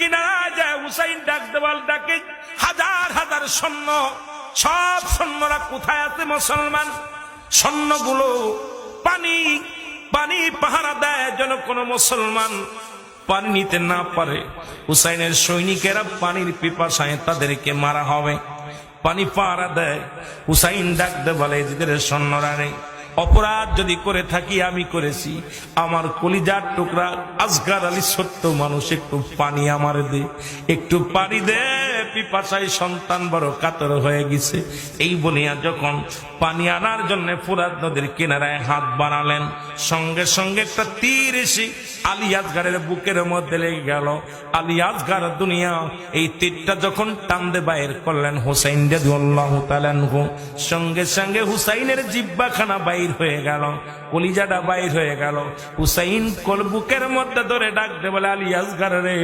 কিনারায় যায় হুসাইন ডাক দেওয়াল ডাকে, হাজার হাজার সৈন্য, সব সৈন্যরা কোথায় আছে মুসলমান? সৈন্যগুলো পানি পানি পাহারা দেয় যেন কোনো মুসলমান পানি নিতে না পারে। হুসাইনের সৈনিকেরা পানির পিপাসায় তাদেরকে মারা হবে, পানি পাহারা দেয়। হুসাইন ডাক দে বলে, এদের সৈন্যরা নেই, অপরাধ যদি করে থাকি আমি করেছি, আমার কলিজার টুকরা আসগার আলী ছোট্ট মানুষ, একটু পানি আমার দে, একটু পানি দে, পিপাসায় সন্তান বড় কাতর হয়ে গেছে। এই বলিয়া যখন পানি আনার জন্য ফোরাত নদীর কিনারায় হাত বাড়ালেন, সঙ্গে সঙ্গে একটা তীর এসে আলী আসগারের বুকের মধ্যে লেগে গেল। আলী আসগার দুনিয়া এই তীরটা যখন টানতে বাইর করলেন হুসাইন রাদিয়াল্লাহু তাআলা আনহু, সঙ্গে সঙ্গে হুসাইনের জিহ্বাখানা বাইর হয়ে গেল, কলিজাটা বাইর হয়ে গেল। হুসাইন বুকের মধ্যে ধরে ডাকতে বলে, আলী আসগার রে,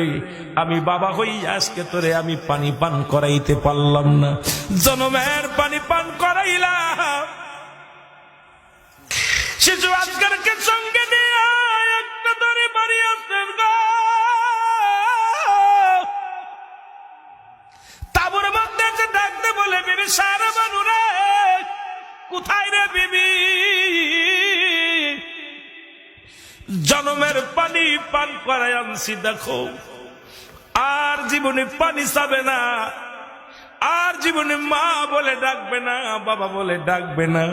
আমি বাবা হই আজকে তোরে আমি পানি পান করাইতে পারলাম না, জনমের পানি পান করাইলাম। শিশু আসগারকে সঙ্গে নিয়ে একটা ধরে বাড়ি আসলেন গো, তাবুর মধ্যে ডাকতে বলে, বিবি সারা বানু রে, কোথায় রে বিবি? জনমের পানি পান করাই আনছি, দেখো আর জীবনে পানি চাবে না, আর জীবনে মা বলে ডাকবে না, বাবা বলে ডাকবে না,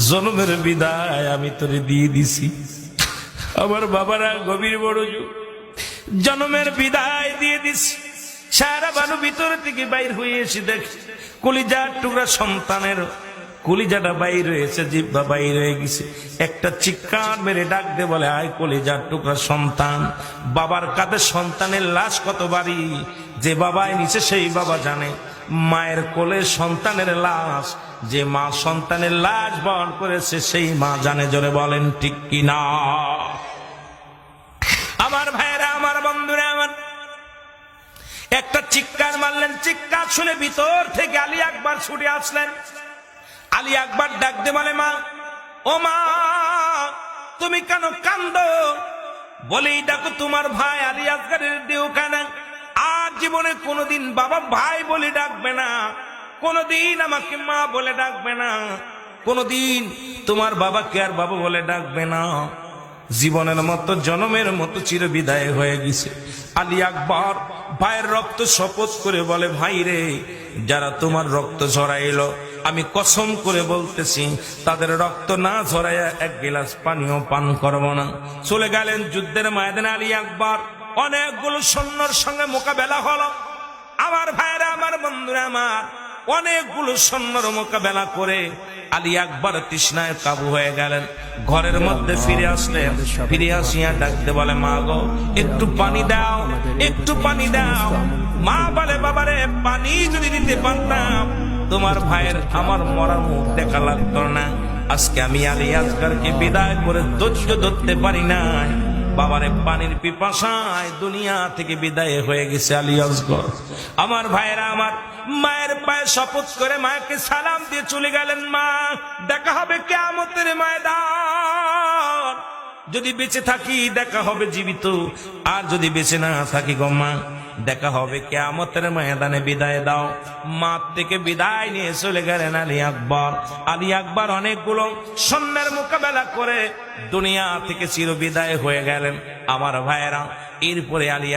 জনমের বিদায় আমি তোরে দিয়ে দিছি। আমার বাবারা গভীর বড় জনমের বিদায় দিয়ে দিছি। সারা বানু ভিতর থেকে বাইর হয়ে এসে দেখ কলিজার টুকরা সন্তানের কলিজাটা বাইর হয়েছে, জিহ্বা বাইর হয়ে গেছে। একটা চিৎকার মেরে ডাক দে বলে, আয় কলিজার টুকরা সন্তান, বাবার কাঁধে সন্তানের লাশ কত বাড়ি, যে বাবায় নিচে সেই বাবা জানে। মায়ের কোলে সন্তানের লাশ, যে মা সন্তানের লাশ বহন করেছে সেই মা জানে। জোরে বলেন ঠিক কিনা? আমার ভাইরা, আমার বন্ধুরা, আমার একটা চিৎকার মারলেন, চিৎকার শুনে ভিতর থেকে আলী আকবর ছুটে আসলেন। আলী আকবর ডাক দে বলে, মা, ও মা, তুমি কেন কান্দো? বলেই ডাকো তোমার ভাই আলী আসগারের দেওখানা আর জীবনে কোনোদিন বাবা ভাই বলে ডাকবে না, কোনোদিন আমাকে মা বলে ডাকবে না, কোনোদিন তোমার বাবাকে আর বাবা বলে ডাকবে না। জীবনের মতো জনমের মতো চিরবিদায় হয়ে গেছে। আলী আকবর ভাইয়ের রক্ত শপথ করে বলে, ভাই রে, যারা তোমার রক্ত ঝরাইলো আমি কসম করে বলতেছি তাদের রক্ত না ঝরাইয়া এক গিলাস পানিও পান করব না। চলে গেলেন যুদ্ধের ময়দানে আলী আকবর। অনেকগুলো সৈন্যর সঙ্গে মোকাবেলা হলো। আমার ভাইরা, আমার বন্ধুরা, আমার অনেকগুলো সৈন্যর মোকাবেলা করে আলী আকবর তৃষ্ণায় কাবু হয়ে গেলেন। ঘরের মধ্যে ফিরে আসলেন, ফিরে আসিয়া ডাকতে বলে, মা গো, একটু পানি দাও, একটু পানি দাও। মা বলে, বাবারে, পানি যদি দিতে পারতাম তোমার ভাইয়ের আমার মরার মুখ দেখা লাগতো না। আজকে আমি আলী আসগারকে বিদায় করে ধৈর্য ধরতে পারি নাই। বাবারে, পানির পিপাসায় দুনিয়া থেকে বিদায় হয়ে গেছে আলী আসগর। আমার ভাইয়েরা, আমার মায়ের পায়ে শপথ করে মাকে সালাম দিয়ে চলে গেলেন। মা, দেখা হবে কিয়ামতের ময়দান, যদি বেঁচে থাকি দেখা হবে জীবিত, আর যদি বেঁচে না থাকি গো মা, দেখা হবে কিয়ামতের ময়দানে, বিদায় দাও। মা থেকে বিদায় নিয়ে চলে গেলেন আলী আকবর। আলী আকবর অনেকগুলো সৈন্যের মোকাবেলা করে দুনিয়া থেকে চির বিদায় হয়ে গেলেন। আমার ভাইয়েরা, এরপরে আলী